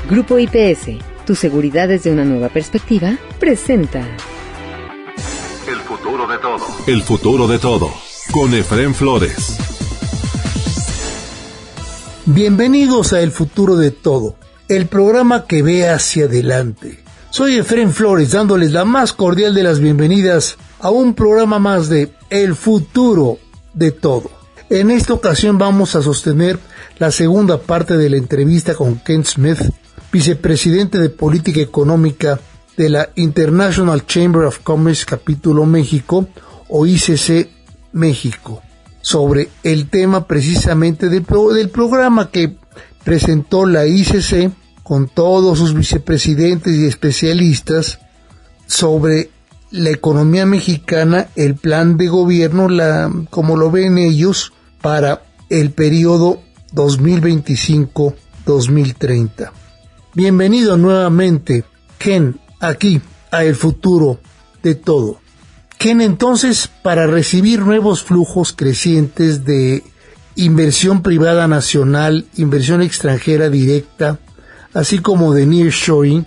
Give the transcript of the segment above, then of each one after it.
Grupo IPS, tu seguridad desde una nueva perspectiva, presenta El futuro de todo. El futuro de todo, con Efrén Flores. Bienvenidos a El futuro de todo, el programa que ve hacia adelante. Soy Efrén Flores, dándoles la más cordial de las bienvenidas a un programa más de El futuro de todo. En esta ocasión vamos a sostener la segunda parte de la entrevista con Ken Smith, vicepresidente de Política Económica de la International Chamber of Commerce Capítulo México, o ICC México, sobre el tema precisamente del programa que presentó la ICC con todos sus vicepresidentes y especialistas sobre la economía mexicana, el plan de gobierno, como lo ven ellos, para el periodo 2025-2030. Bienvenido nuevamente, Ken, aquí a El futuro de todo. Ken, entonces, para recibir nuevos flujos crecientes de inversión privada nacional, inversión extranjera directa, así como de nearshoring,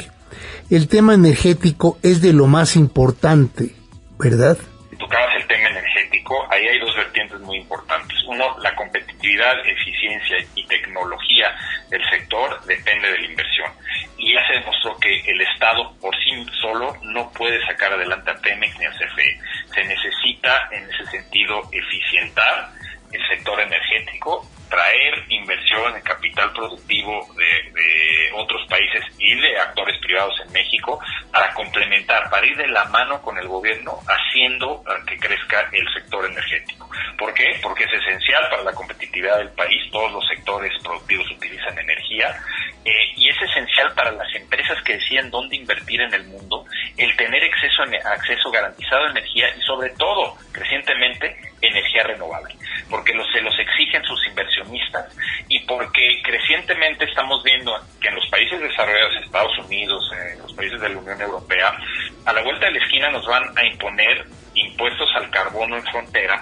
el tema energético es de lo más importante, ¿verdad? Tocabas el tema energético, ahí hay dos vertientes muy importantes. Uno, la competitividad, eficiencia y tecnología del sector depende de la inversión. Y ya se demostró que el Estado por sí solo no puede sacar adelante a Pemex ni a CFE. Se necesita, en ese sentido, eficientar el sector energético, traer inversión en capital productivo de otros países y de actores privados en México para complementar, para ir de la mano con el gobierno haciendo que crezca el sector energético. ¿Por qué? Porque es esencial para la competitividad del país, todos los sectores productivos utilizan energía y es esencial para las empresas que deciden dónde invertir en el mundo el tener acceso garantizado a energía y sobre todo, crecientemente, energía renovable, porque se los exigen sus inversionistas y porque crecientemente estamos viendo que en los países desarrollados, Estados Unidos, en los países de la Unión Europea, a la vuelta de la esquina nos van a imponer impuestos al carbono en frontera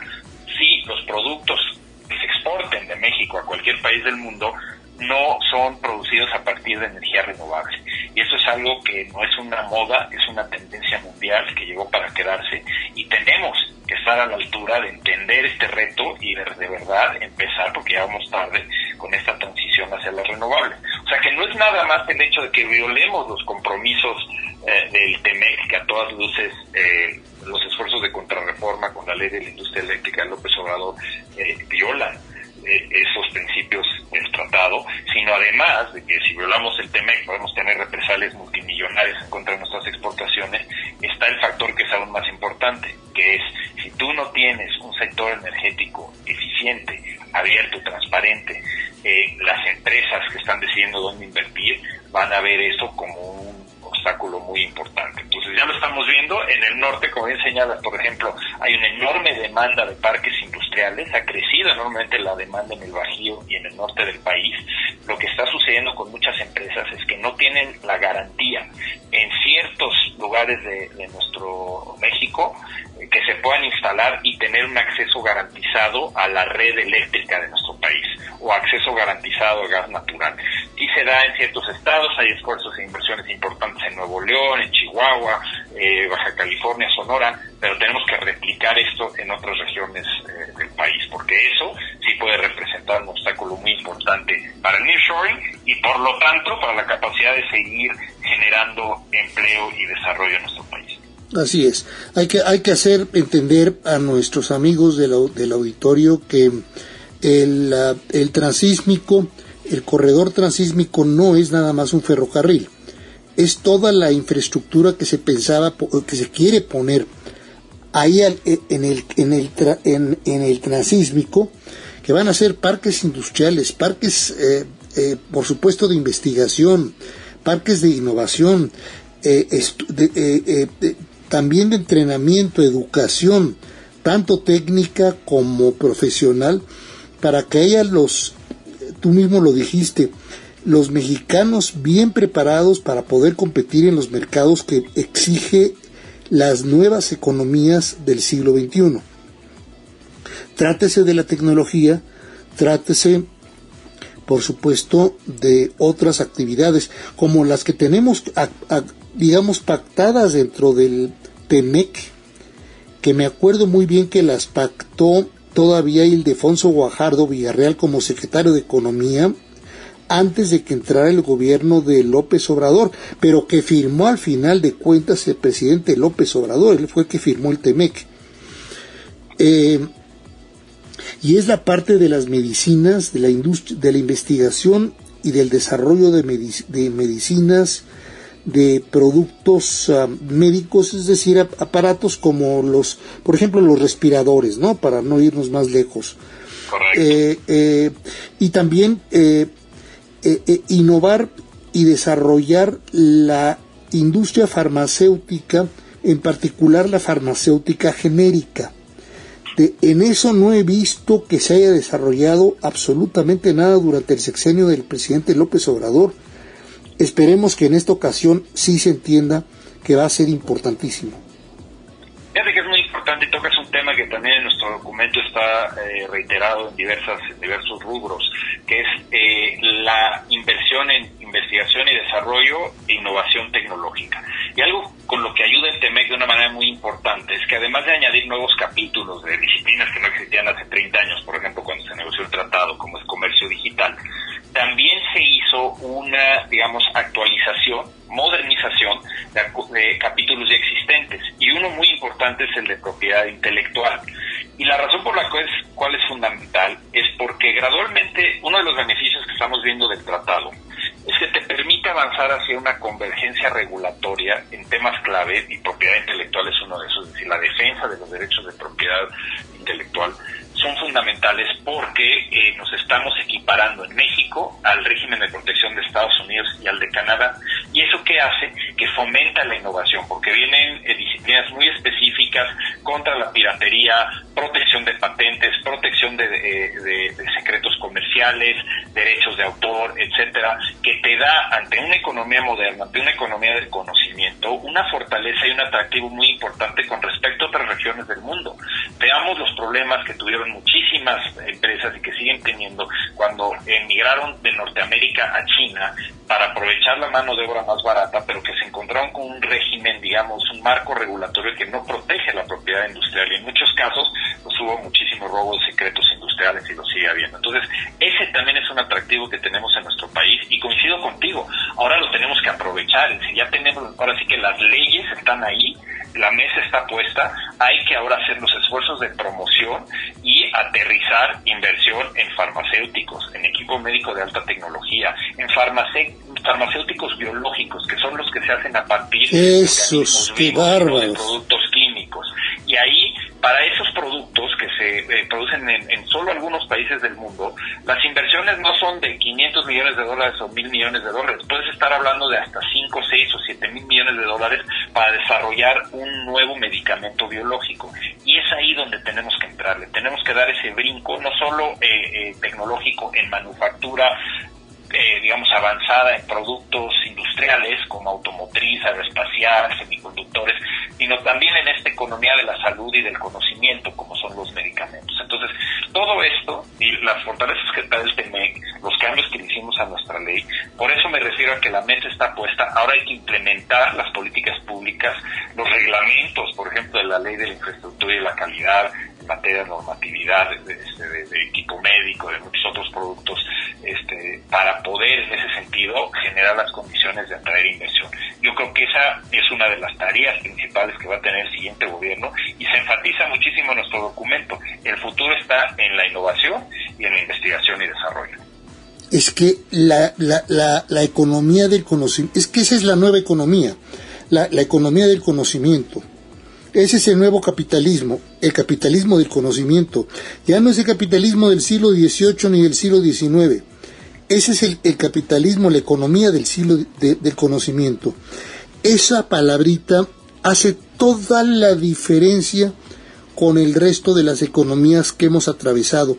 si los productos que se exporten de México a cualquier país del mundo no son producidos a partir de energía renovable. Y eso es algo que no es una moda, es una tendencia mundial que llegó para quedarse y tenemos que estar a la altura de entender este reto y de verdad empezar, porque ya vamos tarde, con esta transición hacia las renovables. O sea que no es nada más el hecho de que violemos los compromisos del TEMEC, que a todas luces los esfuerzos de contrarreforma con la ley de la industria eléctrica de López Obrador violan esos principios del tratado, sino además de que si violamos el TEMEC podemos tener represalias multimillonarias en contra de nuestras exportaciones, está el factor que es aún más importante, que es si tú no tienes un sector energético eficiente, abierto, transparente, las empresas que están decidiendo dónde invertir van a ver eso como un obstáculo muy importante. Entonces ya lo estamos viendo en el norte, como bien señalas, por ejemplo, hay una enorme demanda de parques industriales, ha crecido enormemente la demanda en el Bajío y en el norte del país. Lo que está sucediendo con muchas empresas es que no tienen la garantía en ciertos lugares de nuestro México que se puedan instalar y tener un acceso garantizado a la red eléctrica de nuestro país o acceso garantizado a gas natural. Sí se da en ciertos estados, hay esfuerzos e inversiones importantes en Nuevo León, en Chihuahua, Baja California, Sonora, pero tenemos que replicar esto en otras regiones del país, porque eso sí puede representar un obstáculo muy importante para el nearshoring y por lo tanto para la capacidad de seguir generando empleo y desarrollo en nuestro país. Así es, hay que hacer entender a nuestros amigos del auditorio que el transísmico, el corredor transísmico no es nada más un ferrocarril, es toda la infraestructura que se pensaba, que se quiere poner ahí en el transísmico, que van a ser parques industriales, parques por supuesto de investigación, parques de innovación, también de entrenamiento, educación, tanto técnica como profesional, para que haya tú mismo lo dijiste, los mexicanos bien preparados para poder competir en los mercados que exige las nuevas economías del siglo XXI. Trátese de la tecnología, trátese por supuesto, de otras actividades, como las que tenemos, digamos, pactadas dentro del TEMEC, que me acuerdo muy bien que las pactó todavía Ildefonso Guajardo Villarreal como secretario de Economía, antes de que entrara el gobierno de López Obrador, pero que firmó al final de cuentas el presidente López Obrador. Él fue el que firmó el TEMEC. Y es la parte de las medicinas, de la industria, de la investigación y del desarrollo de medicinas, de productos médicos, es decir, aparatos como por ejemplo, los respiradores, ¿no? Para no irnos más lejos. Correcto. Y también innovar y desarrollar la industria farmacéutica, en particular la farmacéutica genérica. En eso no he visto que se haya desarrollado absolutamente nada durante el sexenio del presidente López Obrador. Esperemos que en esta ocasión sí se entienda que va a ser importantísimo. Fíjate que es muy importante y tocas un tema que también en nuestro documento está reiterado en diversos rubros, que es la inversión en investigación y desarrollo e innovación tecnológica. Y algo con lo que ayuda el TEMEC de una manera muy importante es que además de añadir nuevos capítulos de disciplinas que no existían hace 30 años, por ejemplo, cuando se negoció el tratado, como el comercio digital, también se hizo una, digamos, actualización, modernización de capítulos ya existentes. Y uno muy importante es el de propiedad intelectual. Y la razón por la cual es fundamental es porque gradualmente uno de los beneficios que estamos viendo del tratado es que te permite avanzar hacia una convergencia regulatoria en temas clave, y propiedad intelectual es uno de esos, es decir, la defensa de los derechos de propiedad intelectual son fundamentales porque nos estamos equiparando en México al régimen de protección de Estados Unidos y al de Canadá. ¿Y eso qué hace? Que fomenta la innovación, porque vienen disciplinas muy específicas contra la piratería, protección de patentes, protección de secretos comerciales, derechos de autor, etcétera, que te da, ante una economía moderna, ante una economía del conocimiento, una fortaleza y un atractivo muy importante con respecto a otras regiones del mundo. Veamos los problemas que tuvieron muchísimas empresas y que siguen teniendo cuando emigraron de Norteamérica a China para aprovechar la mano de obra más barata, pero que se encontraron con un régimen, digamos, un marco regulatorio que no protege la propiedad industrial, y en muchos casos pues, hubo muchísimos robos de secretos industriales y lo sigue habiendo. Entonces, ese también es un atractivo que tenemos en nuestro país, y coincido contigo, ahora lo tenemos que aprovechar. Es decir, ya tenemos, ahora sí que las leyes están ahí, la mesa está puesta, hay que ahora hacer los esfuerzos de promoción y aterrizar inversión en farmacéuticos, en equipo médico de alta tecnología, en farmacéuticos biológicos, que son los que se hacen a partir esos, de qué bárbaros, de productos químicos. Y ahí, para esos productos que se producen en solo algunos países del mundo, las inversiones no son de $500 millones o $1,000 millones. Puedes estar hablando de hasta 5, 6 o 7 mil millones de dólares para desarrollar un nuevo medicamento biológico. Y es ahí donde tenemos que entrarle. Tenemos que dar ese brinco, no solo tecnológico en manufactura, digamos, avanzada en productos industriales como automotriz, aeroespacial, semiconductores, sino también en esta economía de la salud y del conocimiento, como son los medicamentos. Entonces, todo esto y las fortalezas que está el TEMEC, los cambios que le hicimos a nuestra ley, por eso me refiero a que la mesa está puesta. Ahora hay que implementar las políticas públicas, los reglamentos, por ejemplo, de la ley de la infraestructura y la calidad, en materia de normatividad, de equipo médico, de muchos otros productos, para poder en ese sentido generar las condiciones de atraer inversión. Yo creo que esa es una de las tareas principales que va a tener el siguiente gobierno, y se enfatiza muchísimo en nuestro documento. El futuro está en la innovación y en la investigación y desarrollo. Es que la economía del conocimiento, es que esa es la nueva economía, la economía del conocimiento. Ese es el nuevo capitalismo, el capitalismo del conocimiento. Ya no es el capitalismo del siglo XVIII ni del siglo XIX. Ese es el capitalismo, la economía del siglo del conocimiento. Esa palabrita hace toda la diferencia con el resto de las economías que hemos atravesado.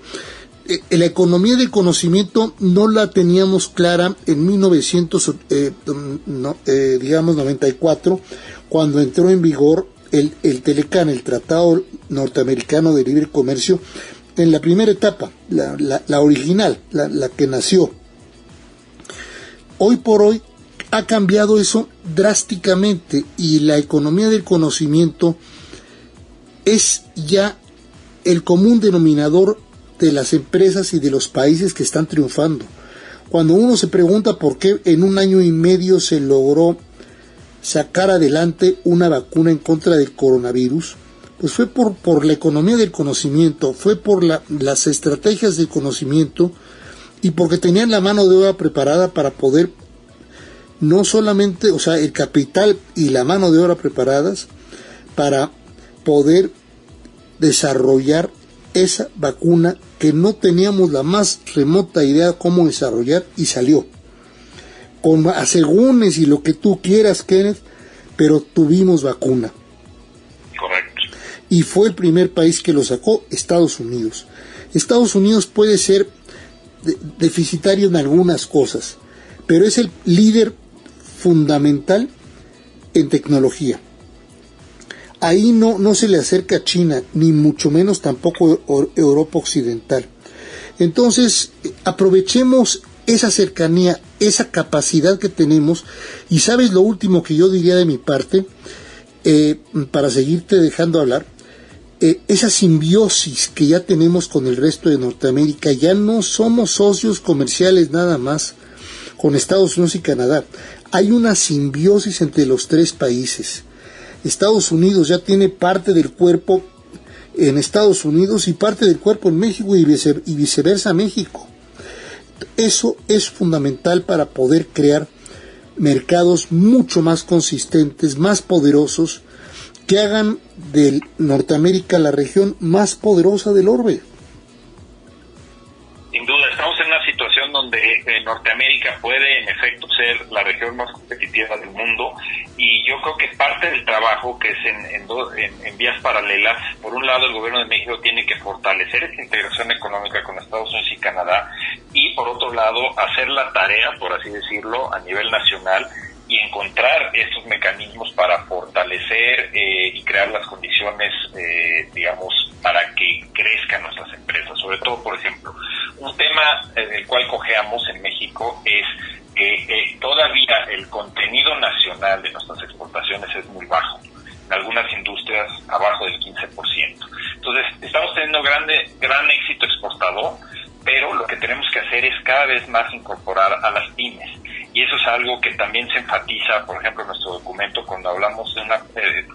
La economía del conocimiento no la teníamos clara en 1994, cuando entró en vigor el TELECAN, el Tratado Norteamericano de Libre Comercio, en la primera etapa, la original, la que nació. Hoy por hoy ha cambiado eso drásticamente y la economía del conocimiento es ya el común denominador de las empresas y de los países que están triunfando. Cuando uno se pregunta por qué en 1 año y medio se logró sacar adelante una vacuna en contra del coronavirus, pues fue por la economía del conocimiento, fue por las estrategias del conocimiento y porque tenían la mano de obra preparada para poder, no solamente, o sea, el capital y la mano de obra preparadas para poder desarrollar esa vacuna que no teníamos la más remota idea cómo desarrollar y salió. Con asegúnes y lo que tú quieras, Kenneth, pero tuvimos vacuna. Correcto. Y fue el primer país que lo sacó, Estados Unidos. Estados Unidos puede ser deficitario en algunas cosas, pero es el líder fundamental en tecnología. Ahí no se le acerca a China, ni mucho menos tampoco Europa Occidental. Entonces, aprovechemos esa cercanía, esa capacidad que tenemos, y sabes lo último que yo diría de mi parte, para seguirte dejando hablar, esa simbiosis que ya tenemos con el resto de Norteamérica, ya no somos socios comerciales nada más con Estados Unidos y Canadá, hay una simbiosis entre los 3 países. Estados Unidos ya tiene parte del cuerpo en Estados Unidos y parte del cuerpo en México y viceversa México. Eso es fundamental para poder crear mercados mucho más consistentes, más poderosos, que hagan de Norteamérica la región más poderosa del orbe. Sin duda, estamos en una situación donde Norteamérica puede en efecto ser la región más competitiva del mundo, y yo creo que parte del trabajo, que es en vías paralelas, por un lado el gobierno de México tiene que fortalecer esa integración económica con Estados Unidos y Canadá, y por otro lado hacer la tarea, por así decirlo, a nivel nacional, y encontrar estos mecanismos para fortalecer y crear las condiciones, digamos, para que crezcan nuestras empresas. Sobre todo, por ejemplo, un tema en el cual cojeamos en México es que todavía el contenido nacional de nuestras exportaciones es muy bajo. En algunas industrias abajo del 15%. Entonces, estamos teniendo gran éxito exportador, pero lo que tenemos que hacer es cada vez más incorporar a las pymes. Y eso es algo que también se enfatiza, por ejemplo, en nuestro documento, cuando hablamos de una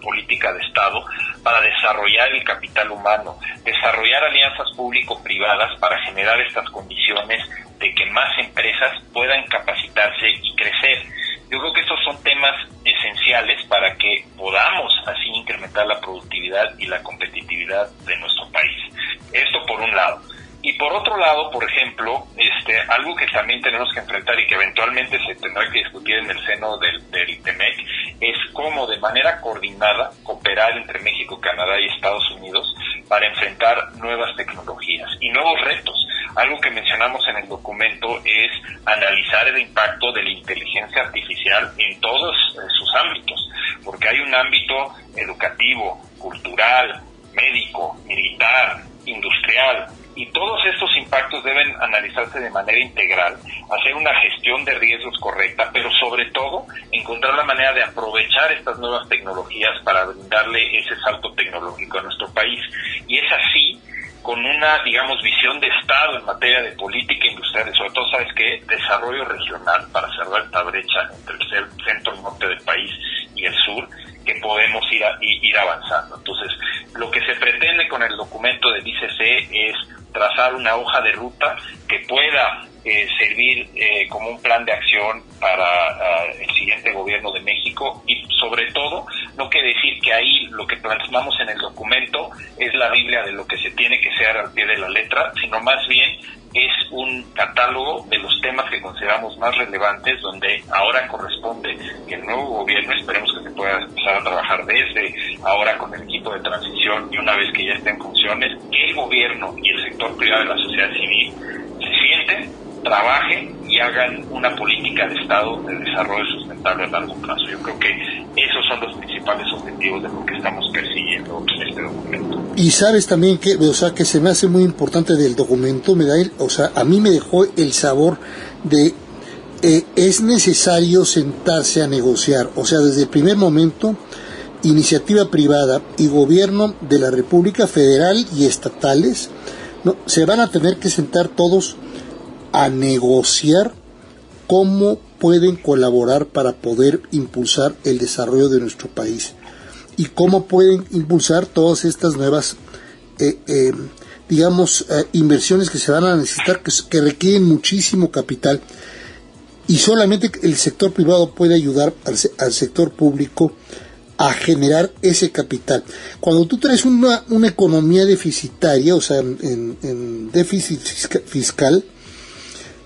política de Estado para desarrollar el capital humano, desarrollar alianzas público-privadas para generar estas condiciones de que más empresas puedan capacitarse y crecer. Yo creo que estos son temas esenciales para que podamos así incrementar la productividad y la competitividad de nuestro país. Esto por un lado. Y por otro lado, por ejemplo, algo que también tenemos que enfrentar y que eventualmente se tendrá que discutir en el seno del TEMEC es cómo de manera coordinada cooperar entre México, Canadá y Estados Unidos para enfrentar nuevas tecnologías y nuevos retos. Algo que mencionamos en el documento es analizar el impacto de la inteligencia artificial en todos sus ámbitos, porque hay un ámbito educativo, cultural, médico, militar, industrial, y todos estos impactos deben analizarse de manera integral, hacer una gestión de riesgos correcta, pero sobre todo encontrar la manera de aprovechar estas nuevas tecnologías para brindarle ese salto tecnológico a nuestro país. Y es así, con una, digamos, visión de Estado en materia de política industrial, y sobre todo, ¿sabes qué? Desarrollo regional para cerrar esta brecha entre el centro norte del país y el sur, que podemos ir avanzando. Entonces, lo que se pretende con el documento del ICC es trazar una hoja de ruta que pueda servir como un plan de acción para el siguiente gobierno de México, y sobre todo, no quiere decir que ahí lo que plasmamos en el documento es la Biblia de lo que se tiene que hacer al pie de la letra, sino más bien es un catálogo de los temas que consideramos más relevantes, donde ahora corresponde que el nuevo gobierno, esperemos que se pueda empezar a trabajar desde ahora con el equipo de transición, y una vez que ya esté en funciones, que el gobierno y el sector privado de la sociedad civil se sienten, trabajen y hagan una política de Estado de desarrollo sustentable a largo plazo. Yo creo que esos son los principales objetivos de lo que estamos persiguiendo en este documento. Y sabes también que, o sea, que se me hace muy importante del documento, a mí me dejó el sabor de es necesario sentarse a negociar. O sea, desde el primer momento, iniciativa privada y gobierno de la República Federal y estatales, ¿no?, se van a tener que sentar todos a negociar cómo pueden colaborar para poder impulsar el desarrollo de nuestro país y cómo pueden impulsar todas estas nuevas inversiones que se van a necesitar, que requieren muchísimo capital, y solamente el sector privado puede ayudar al sector público a generar ese capital. Cuando tú traes una economía deficitaria, o sea, en déficit fiscal,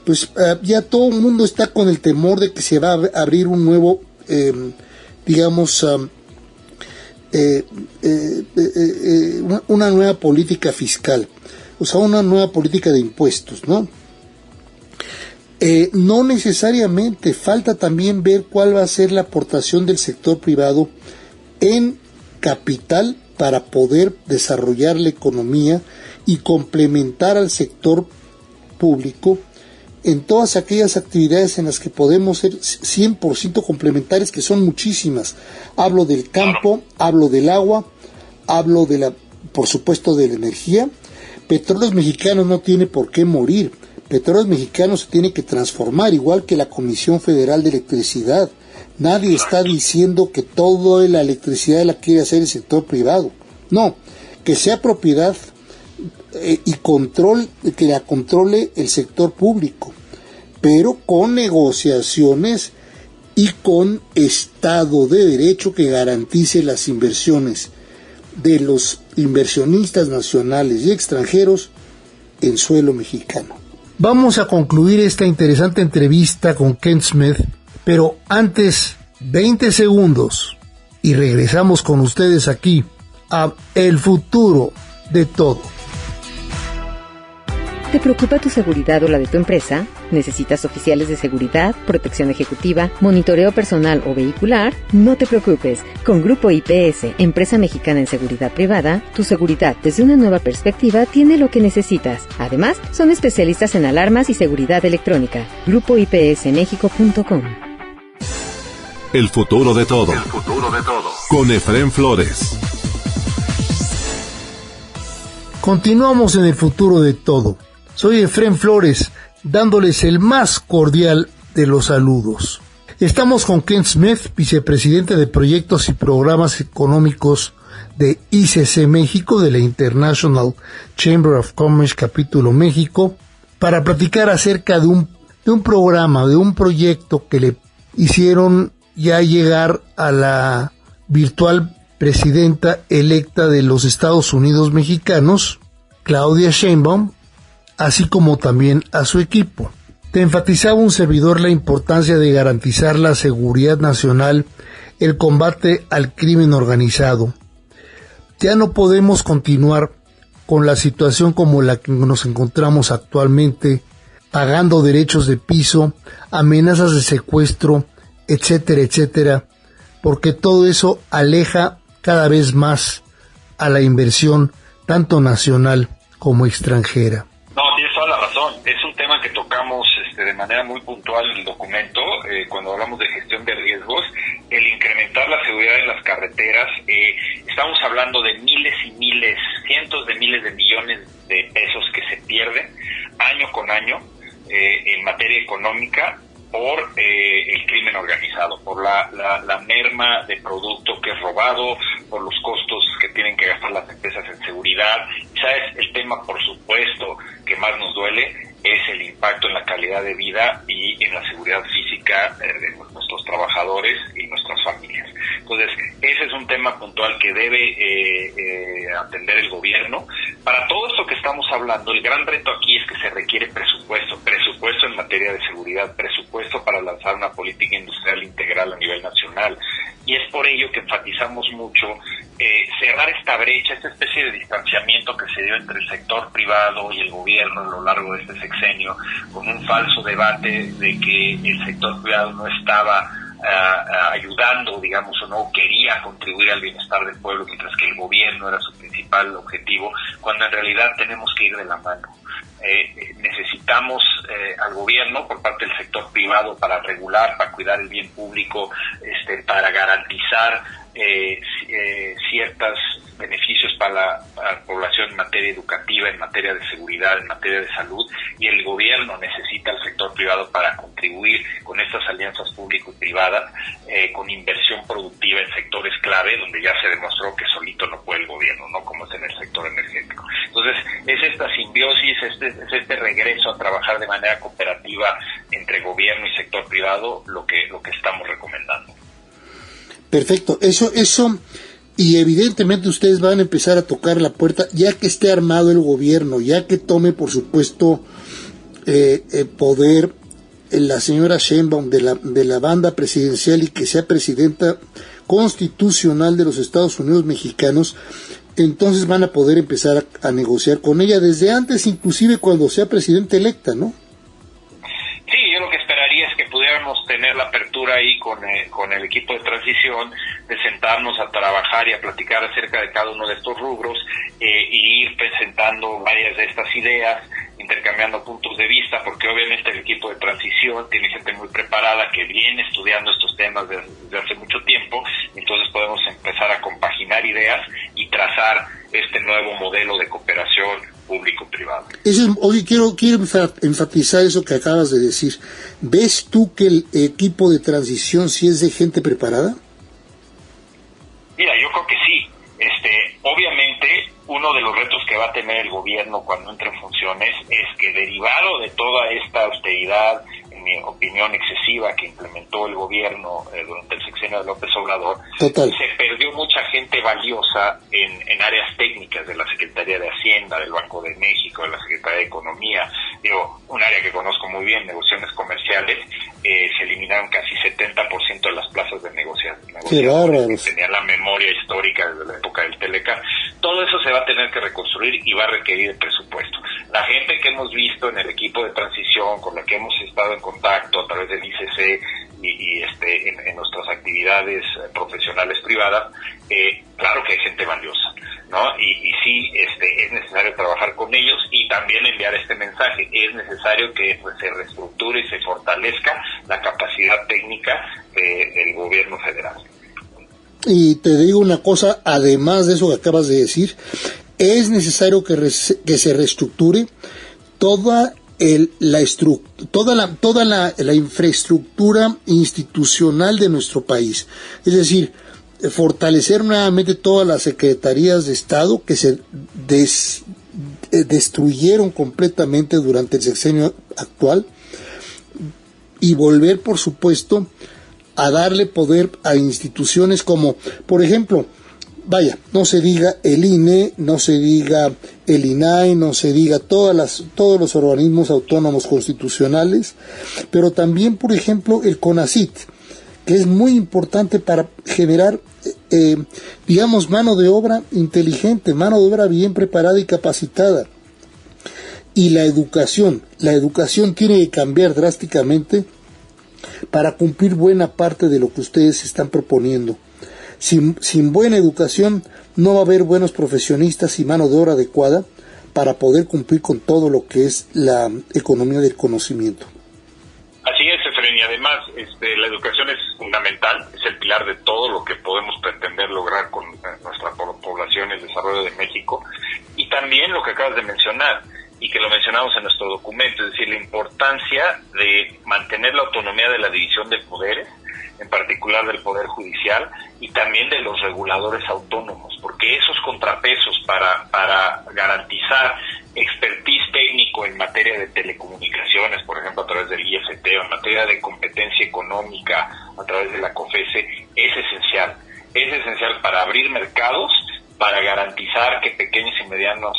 pues ya todo el mundo está con el temor de que se va a abrir un nuevo, una nueva política fiscal, o sea, una nueva política de impuestos, ¿no? No necesariamente, falta también ver cuál va a ser la aportación del sector privado en capital para poder desarrollar la economía y complementar al sector público en todas aquellas actividades en las que podemos ser 100% complementarias, que son muchísimas. Hablo del campo, hablo del agua, hablo por supuesto, de la energía. Petróleos Mexicanos no tiene por qué morir. Petróleos Mexicanos se tiene que transformar, igual que la Comisión Federal de Electricidad. Nadie está diciendo que toda la electricidad la quiere hacer el sector privado. No, que sea propiedad y control, que la controle el sector público, pero con negociaciones y con Estado de Derecho que garantice las inversiones de los inversionistas nacionales y extranjeros en suelo mexicano. Vamos a concluir esta interesante entrevista con Kent Smith, pero antes, 20 segundos, y regresamos con ustedes aquí a El Futuro de Todo. ¿Te preocupa tu seguridad o la de tu empresa? ¿Necesitas oficiales de seguridad, protección ejecutiva, monitoreo personal o vehicular? No te preocupes. Con Grupo IPS, empresa mexicana en seguridad privada, tu seguridad desde una nueva perspectiva tiene lo que necesitas. Además, son especialistas en alarmas y seguridad electrónica. GrupoIPSMexico.com. El futuro de todo. El futuro de todo. Con Efrén Flores. Continuamos en El Futuro de Todo. Soy Efrén Flores, dándoles el más cordial de los saludos. Estamos con Kent Smith, vicepresidente de Proyectos y Programas Económicos de ICC México, de la International Chamber of Commerce Capítulo México, para platicar acerca de un programa, de un proyecto que le hicieron ya llegar a la virtual presidenta electa de los Estados Unidos mexicanos, Claudia Sheinbaum, así como también a su equipo. Te enfatizaba un servidor la importancia de garantizar la seguridad nacional, el combate al crimen organizado. Ya no podemos continuar con la situación como la que nos encontramos actualmente, pagando derechos de piso, amenazas de secuestro, etcétera, etcétera, porque todo eso aleja cada vez más a la inversión, tanto nacional como extranjera. No, tienes toda la razón. Es un tema que tocamos de manera muy puntual en el documento, cuando hablamos de gestión de riesgos, el incrementar la seguridad en las carreteras. Estamos hablando de miles y miles, cientos de miles de millones de pesos que se pierden año con año en materia económica por el crimen organizado, por la merma de producto que es robado, por los costos que tienen que gastar las empresas en seguridad. ¿Sabes? El tema, por supuesto, que más nos duele es el impacto en la calidad de vida y en la seguridad física de nuestros trabajadores y nuestras familias. Entonces, ese es un tema puntual que debe atender el gobierno. Para todo esto que estamos hablando, el gran reto aquí es que se requiere presupuesto en materia de seguridad, presupuesto para lanzar una política industrial integral a nivel nacional. Y es por ello que enfatizamos mucho cerrar esta brecha, esta especie de distanciamiento que se dio entre el sector privado y el gobierno a lo largo de este sexenio, con un falso debate de que el sector privado no estaba ayudando, digamos, o no quería contribuir al bienestar del pueblo, mientras que el gobierno era su principal objetivo, cuando en realidad tenemos que ir de la mano. necesitamos al gobierno por parte del sector privado para regular, para cuidar el bien público, para garantizar ciertos beneficios para la población en materia educativa, en materia de seguridad, en materia de salud, y el gobierno necesita al sector privado para contribuir con estas alianzas público y privadas, con inversión productiva en sectores clave, donde ya se demostró que solito no puede el gobierno, ¿no? Como es en el sector energético. Entonces, es esta simbiosis, es este regreso a trabajar de manera cooperativa entre gobierno y sector privado lo que estamos recomendando. Perfecto, eso, y evidentemente ustedes van a empezar a tocar la puerta, ya que esté armado el gobierno, ya que tome, por supuesto, poder la señora Sheinbaum de la banda presidencial y que sea presidenta constitucional de los Estados Unidos mexicanos, entonces van a poder empezar a negociar con ella desde antes, inclusive cuando sea presidenta electa, ¿no? Sí, yo lo que esperaría es que pudiéramos tener la apertura ahí con el equipo de transición, de sentarnos a trabajar y a platicar acerca de cada uno de estos rubros, y ir presentando varias de estas ideas, intercambiando puntos de vista, porque obviamente el equipo de transición tiene gente muy preparada que viene estudiando estos temas desde hace mucho tiempo, entonces podemos empezar a compaginar ideas y trazar este nuevo modelo de cooperación público-privado. Oye, quiero enfatizar eso que acabas de decir. ¿Ves tú que el equipo de transición sí es de gente preparada? Mira, yo creo que sí. Obviamente, uno de los retos que va a tener el gobierno cuando entre en funciones es que, derivado de toda esta austeridad, en mi opinión excesiva, que implementó el gobierno durante el sexenio de López Obrador, Total. Se perdió mucha gente valiosa en áreas técnicas de la Secretaría de Hacienda, del Banco de México, de la Secretaría de Economía. Un área que conozco muy bien, negociaciones comerciales, se eliminaron casi 70% de las plazas de negociación. ¡Qué bárbaros! Tenían la memoria histórica desde la época del Teleca. Todo eso se va a tener que reconstruir y va a requerir el presupuesto. La gente que hemos visto en el equipo de transición, con la que hemos estado en contacto a través del ICC y en nuestras actividades profesionales privadas, claro que hay gente valiosa, ¿no? Y sí, es necesario trabajar con ellos y también enviar este mensaje. Es necesario que se reestructure y se fortalezca la capacidad técnica del gobierno federal. Y te digo una cosa, además de eso que acabas de decir, es necesario que se reestructure toda la infraestructura institucional de nuestro país. Es decir, fortalecer nuevamente todas las secretarías de Estado que se destruyeron completamente durante el sexenio actual, y volver, por supuesto, a darle poder a instituciones como, por ejemplo, no se diga el INE, no se diga el INAI, no se diga todos los organismos autónomos constitucionales, pero también, por ejemplo, el CONACYT, que es muy importante para generar, mano de obra inteligente, mano de obra bien preparada y capacitada. Y la educación tiene que cambiar drásticamente para cumplir buena parte de lo que ustedes están proponiendo. Sin buena educación no va a haber buenos profesionistas y mano de obra adecuada para poder cumplir con todo lo que es la economía del conocimiento. Así es, Efraín, y además la educación es fundamental, es el pilar de todo lo que podemos pretender lograr con nuestra población, el desarrollo de México, y también lo que acabas de mencionar, y que lo mencionamos en nuestro documento, es decir, la importancia de mantener la autonomía de la división de poderes, en particular del Poder Judicial, y también de los reguladores autónomos, porque esos contrapesos para garantizar expertise técnico en materia de telecomunicaciones, por ejemplo, a través del IFT, o en materia de competencia económica, a través de la COFESE, es esencial. Es esencial para abrir mercados, para garantizar que pequeñas y medianas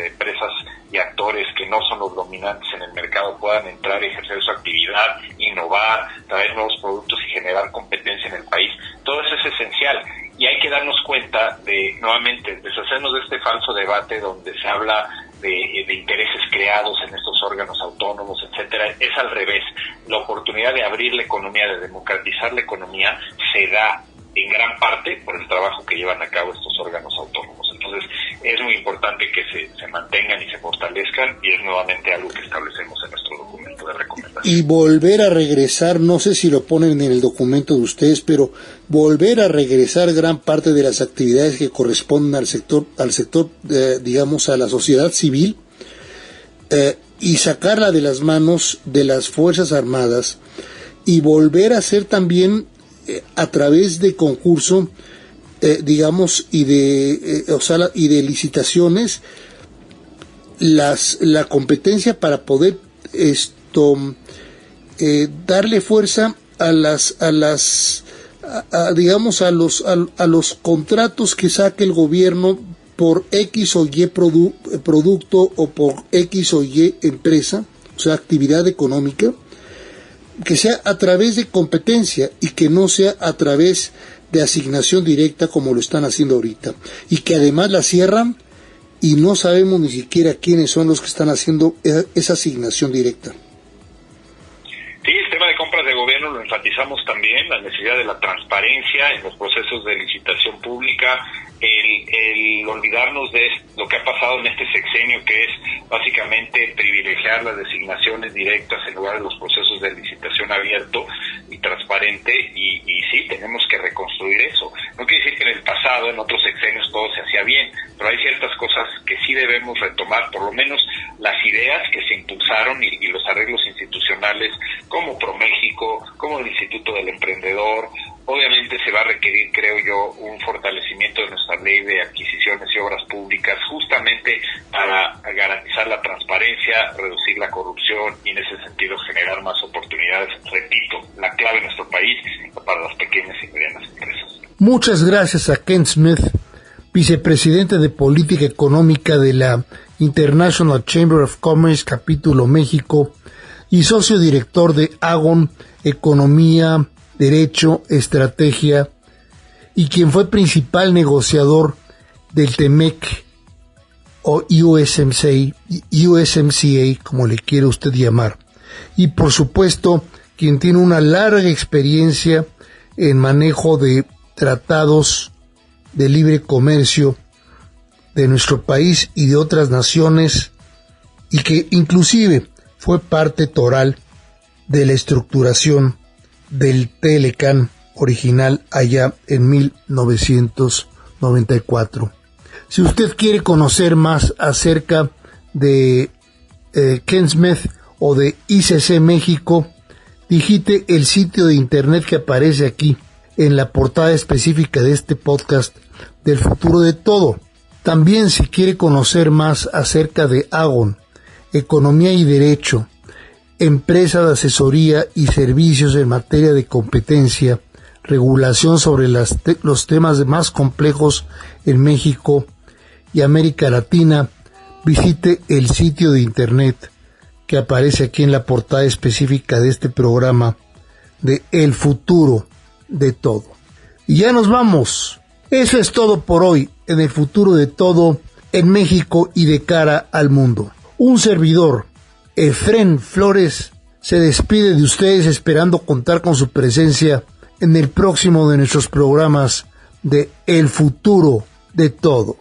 empresas y actores que no son los dominantes en el mercado puedan entrar y ejercer su actividad, innovar, traer nuevos productos y generar competencia en el país. Todo eso es esencial y hay que darnos cuenta de, nuevamente, deshacernos de este falso debate donde se habla de intereses creados en estos órganos autónomos, etcétera. Es al revés. La oportunidad de abrir la economía, de democratizar la economía, se da en gran parte por el trabajo que llevan a cabo estos órganos autónomos. Entonces, es muy importante que se mantengan y se fortalezcan, y es nuevamente algo que establecemos en nuestro documento de recomendación. Y volver a regresar, no sé si lo ponen en el documento de ustedes, pero volver a regresar gran parte de las actividades que corresponden al sector, digamos, a la sociedad civil, y sacarla de las manos de las Fuerzas Armadas, y volver a hacer también a través de concurso, digamos, y de licitaciones, la competencia para poder darle fuerza a los contratos que saque el gobierno por X o Y producto o por X o Y empresa, o sea, actividad económica, que sea a través de competencia y que no sea a través de asignación directa como lo están haciendo ahorita, y que además la cierran y no sabemos ni siquiera quiénes son los que están haciendo esa asignación directa. Sí, el tema de compras de gobierno lo enfatizamos también, la necesidad de la transparencia en los procesos de licitación pública, el olvidarnos de lo que ha pasado en este sexenio, que es básicamente privilegiar las designaciones directas en lugar de los procesos de licitación abierto y transparente, y sí, tenemos que reconstruir eso. No quiere decir que en el pasado, en otros sexenios, todo se hacía bien, pero hay ciertas cosas que sí debemos retomar, por lo menos las ideas que se impulsaron y los arreglos institucionales, como ProMéxico, como el Instituto del Emprendedor. Obviamente se va a requerir, creo yo, un fortalecimiento de nuestra ley de adquisiciones y obras públicas, justamente para garantizar la transparencia, reducir la corrupción y en ese sentido generar más oportunidades. Repito, la clave en nuestro país para las pequeñas y medianas empresas. Muchas gracias a Ken Smith, vicepresidente de Política Económica de la International Chamber of Commerce, capítulo México, y socio director de Agon, Economía, Derecho, Estrategia, y quien fue principal negociador del TEMEC o USMCA, como le quiere usted llamar, y por supuesto quien tiene una larga experiencia en manejo de tratados de libre comercio de nuestro país y de otras naciones, y que inclusive fue parte toral de la estructuración del TLCAN original allá en 1994. Si usted quiere conocer más acerca de Ken Smith o de ICC México, digite el sitio de internet que aparece aquí en la portada específica de este podcast del futuro de todo. También, si quiere conocer más acerca de Agon, Economía y Derecho, empresa de asesoría y servicios en materia de competencia, regulación sobre los temas más complejos en México y América Latina, visite el sitio de internet que aparece aquí en la portada específica de este programa de El Futuro de Todo. Y ya nos vamos. Eso es todo por hoy en El Futuro de Todo, en México y de cara al mundo. Un servidor, Efrén Flores, se despide de ustedes esperando contar con su presencia en el próximo de nuestros programas de El Futuro de Todo.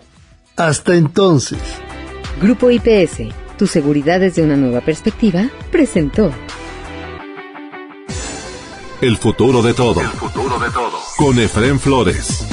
Hasta entonces. Grupo IPS, tu seguridad desde una nueva perspectiva, presentó El Futuro de Todo. El futuro de todo. Con Efrén Flores.